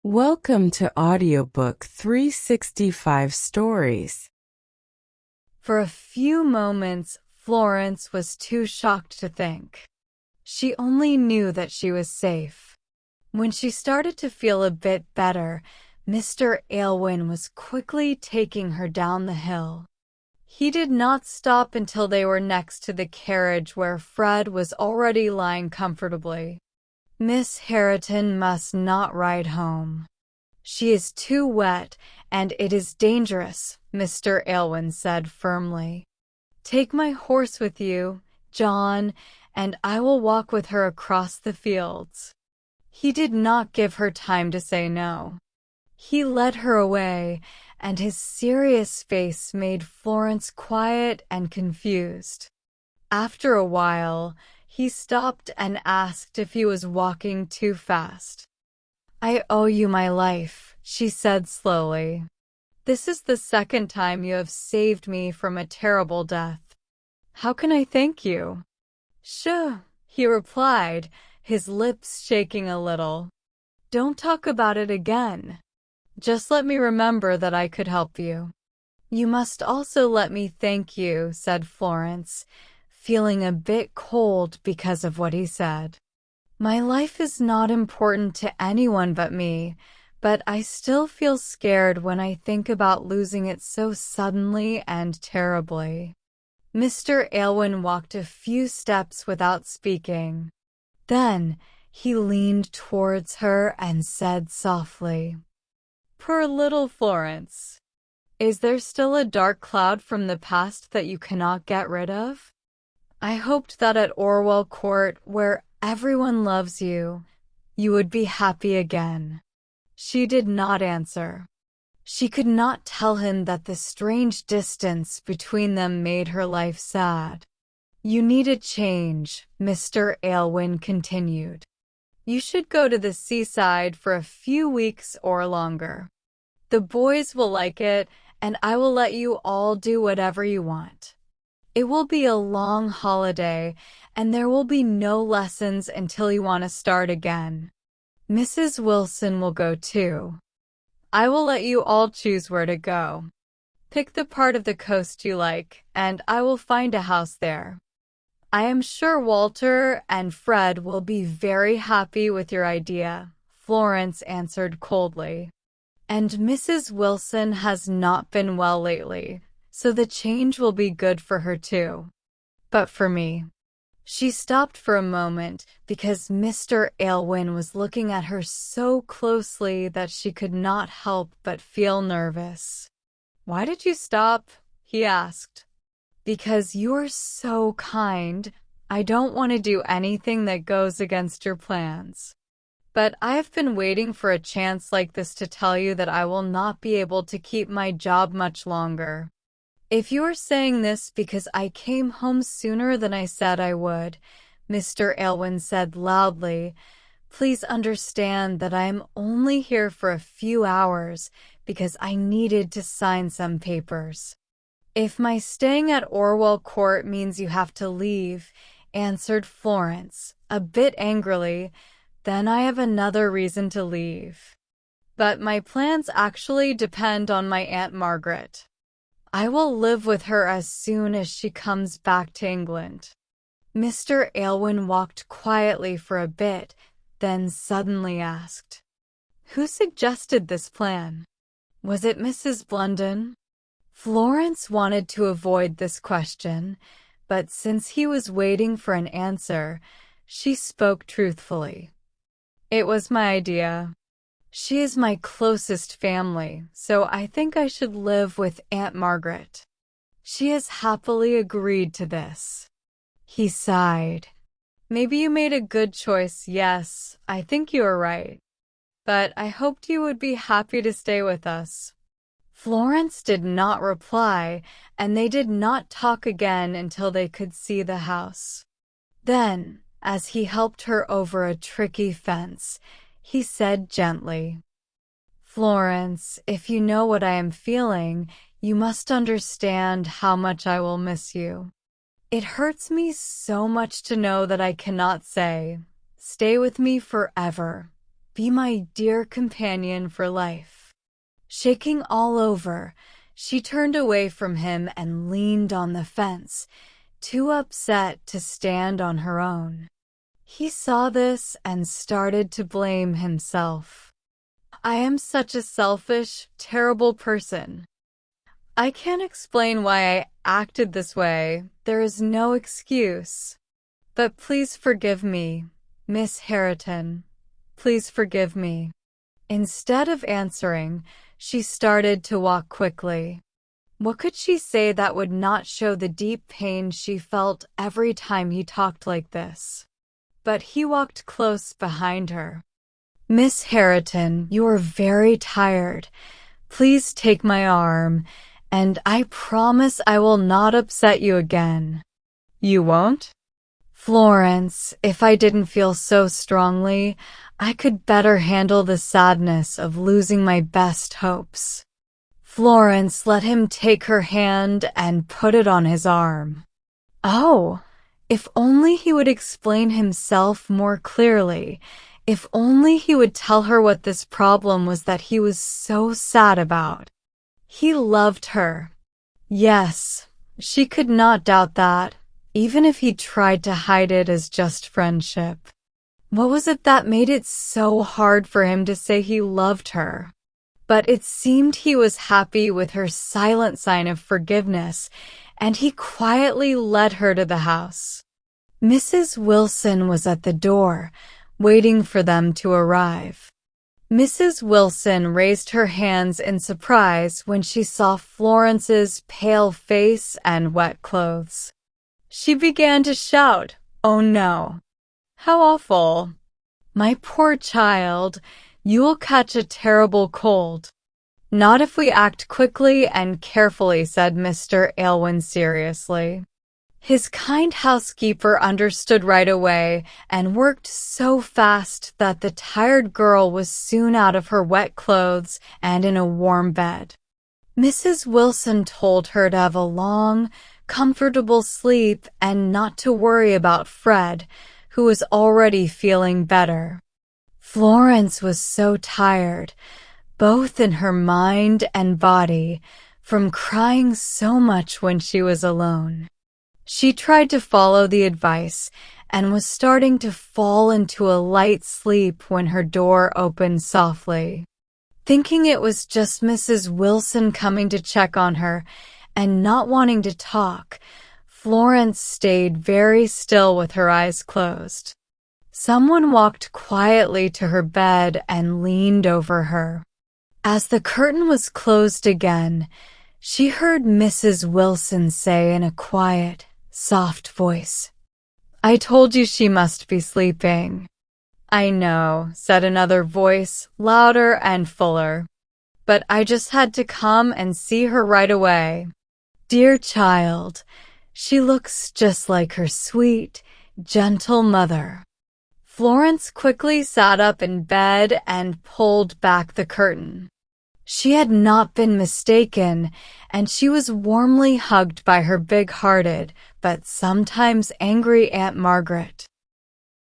Welcome to Audiobook 365 Stories. For a few moments, Florence was too shocked to think. She only knew that she was safe. When she started to feel a bit better, Mr. Aylwin was quickly taking her down the hill. He did not stop until they were next to the carriage where Fred was already lying comfortably. Miss Harriton must not ride home. She is too wet, and it is dangerous, Mr. Aylwin said firmly. Take my horse with you, John, and I will walk with her across the fields. He did not give her time to say no. He led her away, and his serious face made Florence quiet and confused. After a while, he stopped and asked if he was walking too fast. I owe you my life, she said slowly. This is the second time you have saved me from a terrible death. How can I thank you? Shh, he replied, his lips shaking a little. Don't talk about it again. Just let me remember that I could help you. You must also let me thank you, said Florence, feeling a bit cold because of what he said. My life is not important to anyone but me, but I still feel scared when I think about losing it so suddenly and terribly. Mr. Aylwin walked a few steps without speaking. Then he leaned towards her and said softly, Poor little Florence. Is there still a dark cloud from the past that you cannot get rid of? I hoped that at Orwell Court, where everyone loves you, you would be happy again. She did not answer. She could not tell him that the strange distance between them made her life sad. You need a change, Mr. Aylwin continued. You should go to the seaside for a few weeks or longer. The boys will like it, and I will let you all do whatever you want. It will be a long holiday, and there will be no lessons until you want to start again. Mrs. Wilson will go too. I will let you all choose where to go. Pick the part of the coast you like, and I will find a house there. I am sure Walter and Fred will be very happy with your idea, Florence answered coldly. And Mrs. Wilson has not been well lately, so the change will be good for her too. But for me. She stopped for a moment because Mr. Aylwin was looking at her so closely that she could not help but feel nervous. Why did you stop? He asked. Because you're so kind. I don't want to do anything that goes against your plans. But I have been waiting for a chance like this to tell you that I will not be able to keep my job much longer. If you are saying this because I came home sooner than I said I would, Mr. Aylwin said loudly, please understand that I am only here for a few hours because I needed to sign some papers. If my staying at Orwell Court means you have to leave, answered Florence, a bit angrily, then I have another reason to leave. But my plans actually depend on my Aunt Margaret. I will live with her as soon as she comes back to England. Mr. Aylwin walked quietly for a bit, then suddenly asked, Who suggested this plan? Was it Mrs. Blunden? Florence wanted to avoid this question, but since he was waiting for an answer, she spoke truthfully. It was my idea. She is my closest family, so I think I should live with Aunt Margaret. She has happily agreed to this. He sighed. Maybe you made a good choice, yes, I think you are right. But I hoped you would be happy to stay with us. Florence did not reply, and they did not talk again until they could see the house. Then, as he helped her over a tricky fence, he said gently, Florence, if you know what I am feeling, you must understand how much I will miss you. It hurts me so much to know that I cannot say, stay with me forever. Be my dear companion for life." Shaking all over, she turned away from him and leaned on the fence, too upset to stand on her own. He saw this and started to blame himself. "I am such a selfish, terrible person. I can't explain why I acted this way. There is no excuse. But please forgive me, Miss Harriton. Please forgive me." Instead of answering, she started to walk quickly. What could she say that would not show the deep pain she felt every time he talked like this? But he walked close behind her. "Miss Harriton, you are very tired. Please take my arm, and I promise I will not upset you again." "You won't?" "Florence, if I didn't feel so strongly, I could better handle the sadness of losing my best hopes." Florence let him take her hand and put it on his arm. Oh, if only he would explain himself more clearly. If only he would tell her what this problem was that he was so sad about. He loved her. Yes, she could not doubt that, even if he tried to hide it as just friendship. What was it that made it so hard for him to say he loved her? But it seemed he was happy with her silent sign of forgiveness, and he quietly led her to the house. Mrs. Wilson was at the door, waiting for them to arrive. Mrs. Wilson raised her hands in surprise when she saw Florence's pale face and wet clothes. She began to shout, "Oh no! How awful! My poor child, you will catch a terrible cold." "Not if we act quickly and carefully," said Mr. Aylwin seriously. His kind housekeeper understood right away and worked so fast that the tired girl was soon out of her wet clothes and in a warm bed. Mrs. Wilson told her to have a long, comfortable sleep and not to worry about Fred, who was already feeling better. Florence was so tired, both in her mind and body, from crying so much when she was alone. She tried to follow the advice and was starting to fall into a light sleep when her door opened softly. Thinking it was just Mrs. Wilson coming to check on her and not wanting to talk, Florence stayed very still with her eyes closed. Someone walked quietly to her bed and leaned over her. As the curtain was closed again, she heard Mrs. Wilson say in a quiet, soft voice, "I told you she must be sleeping." "I know," said another voice, louder and fuller. "But I just had to come and see her right away." "Dear child, she looks just like her sweet, gentle mother." Florence quickly sat up in bed and pulled back the curtain. She had not been mistaken, and she was warmly hugged by her big-hearted, but sometimes angry Aunt Margaret.